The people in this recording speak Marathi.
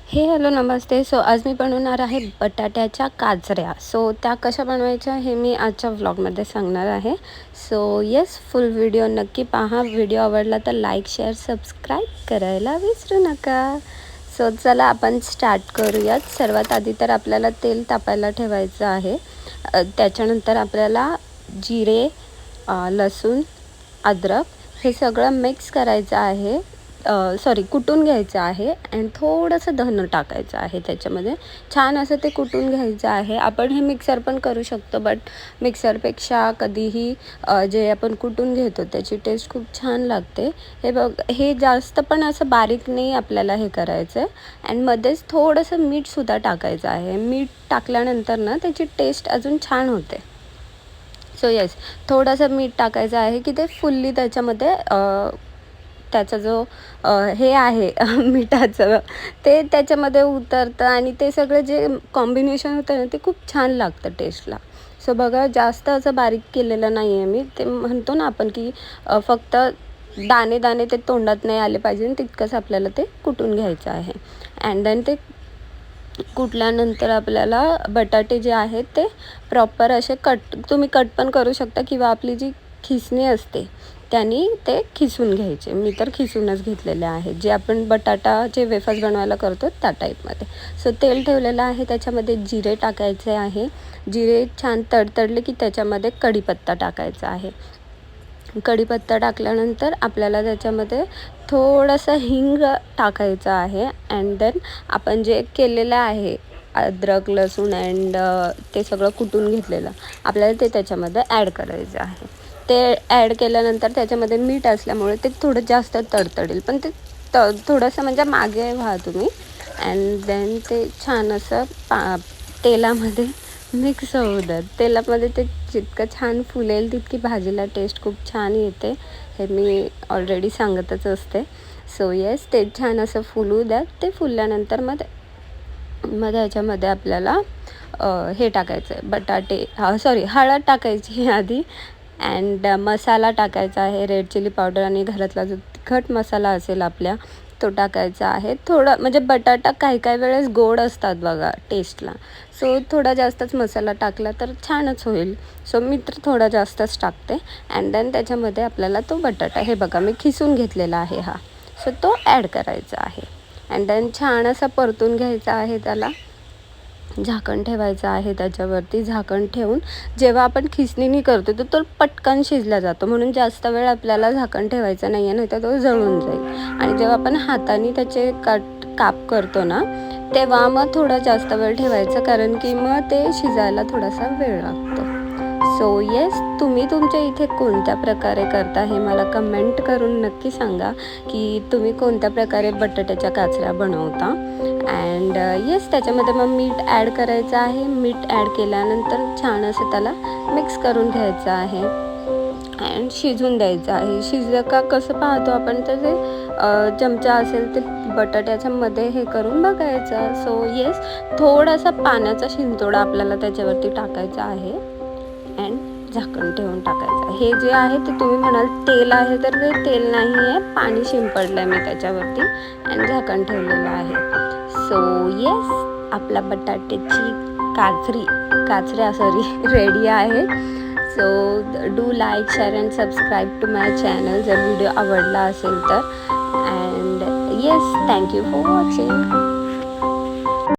हे हॅलो नमस्ते. सो आज मी बनवणार आहे बटाट्याच्या काचऱ्या. सो त्या कशा बनवायच्या हे मी आजच्या व्लॉगमध्ये सांगणार आहे. सो येस, फुल व्हिडिओ नक्की पहा. व्हिडिओ आवडला तर लाईक शेअर सबस्क्राईब करायला विसरू नका. सो चला आपण स्टार्ट करूयात. सर्वात आधी तर आपल्याला तेल तापायला ठेवायचं आहे. त्याच्यानंतर आपल्याला जिरे, लसूण, अद्रक हे सगळं मिक्स करायचं आहे. कुटून घ्यायचं आहे आणि थोडंसं धनं टाकायचं आहे त्याच्यामध्ये. छान असं ते कुटून घ्यायचं आहे. आपण हे मिक्सर पण करू शकतो, बट मिक्सरपेक्षा कधीही जे आपण कुटून घेतो त्याची टेस्ट खूप छान लागते. हे बघ, हे जास्त पण असं बारीक नाही आपल्याला हे करायचं आहे. आणि मध्येच थोडंसं मीठसुद्धा टाकायचं आहे. मीठ टाकल्यानंतर ना त्याची टेस्ट अजून छान होते. सो येस, थोडंसं मीठ टाकायचं आहे की ते फुल्ली त्याच्यामध्ये त्याचा जो हे आहे मिठाचं ते त्याच्यामध्ये उतरतं आणि ते सगळं जे कॉम्बिनेशन होतं ना ते खूप छान लागतं टेस्टला. सो बघा, जास्त असं बारीक केलेलं नाही आहे मी. ते म्हणतो ना आपण की फक्त दाणे दाणे ते तोंडात नाही आले पाहिजे, तितकंच आपल्याला ते कुटून घ्यायचं आहे. अँड देन ते कुटल्यानंतर आपल्याला बटाटे जे आहेत ते प्रॉपर असे तुम्ही कट पण करू शकता किंवा आपली जी खिसणी असते त्यांनी ते खिसून घ्यायचे. मी तर खिसूनच घेतलेले आहेत, जे आपण बटाटाचे वेफर्स बनवायला करतो त्या टाईपमध्ये. सो तेल ठेवलेलं आहे, त्याच्यामध्ये जिरे टाकायचे आहे. जिरे छान तडतडले की त्याच्यामध्ये कढीपत्ता टाकायचा आहे. कढीपत्ता टाकल्यानंतर आपल्याला त्याच्यामध्ये थोडंसं हिंग टाकायचं आहे. अँड देन आपण जे केलेलं आहे अद्रक, लसूण अँड ते सगळं कुटून घेतलेलं आपल्याला ते त्याच्यामध्ये ॲड करायचं आहे. ते ॲड केल्यानंतर त्याच्यामध्ये मीठ असल्यामुळे ते थोडं जास्त तडतडेल, पण ते थोडंसं म्हणजे मागे व्हा तुम्ही. अँड देन ते छान असं तेलामध्ये मिक्स होऊ द्या. तेलामध्ये ते जितकं छान फुलेल तितकी भाजीला टेस्ट खूप छान येते. हे मी ऑलरेडी सांगतच असते. सो येस, ते छान असं फुलू द्या. ते फुलल्यानंतर मग ह्याच्यामध्ये आपल्याला हे टाकायचं आहे हळद टाकायची आधी. अँड मसाला टाकायचा आहे, रेड चिली पावडर आणि घरातला जो तिखट मसाला असेल आपल्या तो टाकायचा आहे. थोडं म्हणजे बटाटा काही वेळेस गोड असतात बघा टेस्टला. सो थोडा जास्तच मसाला टाकला तर छानच होईल. सो मी तर थोडा जास्तच टाकते. अँड देन त्याच्यामध्ये आपल्याला तो बटाटा, हे बघा मी खिसून घेतलेला आहे हा, सो तो ॲड करायचा आहे. अँड देन छान असा परतून घ्यायचा आहे. त्याला झाकण ठेवायचं आहे. त्याच्यावरती झाकण ठेवून जेव्हा आपण खिसणीने करतो तर तो पटकन शिजला जातो, म्हणून जास्त वेळ आपल्याला झाकण ठेवायचं नाही आहे, नाही तर तो जळून जाईल. आणि जेव्हा आपण हाताने त्याचे काप करतो ना तेव्हा मग थोडा जास्त वेळ ठेवायचं, कारण की मग ते शिजायला थोडासा वेळ लागतो. सो येस, तुम्ही तुमच्या इथे कोणत्या प्रकारे करता हे मला कमेंट करून नक्की सांगा की तुम्ही कोणत्या प्रकारे बटाट्याच्या काचऱ्या बनवता. अँड येस, त्याच्यामध्ये मग मीठ ॲड करायचं आहे. मीठ ॲड केल्यानंतर छान असं त्याला मिक्स करून घ्यायचं आहे अँड शिजून द्यायचं आहे. शिजलं का कसं पाहतो आपण, तर ते चमचा असेल ते बटाट्याच्या मध्ये हे करून बघायचं. सो येस, थोडासा पाण्याचा शिंतोडा आपल्याला त्याच्यावरती टाकायचा आहे अँड झाकण ठेवून टाकायचं. हे जे आहे ते तुम्ही म्हणाल तेल आहे, तर ते तेल नाही आहे, पाणी शिंपडलं आहे मी त्याच्यावरती अँड झाकण ठेवलेलं आहे. सो येस, आपला बटाट्याची काचऱ्या रेडी आहे. So do like share and subscribe to my channel जर व्हिडिओ आवडला असेल तर. And yes, thank you for watching.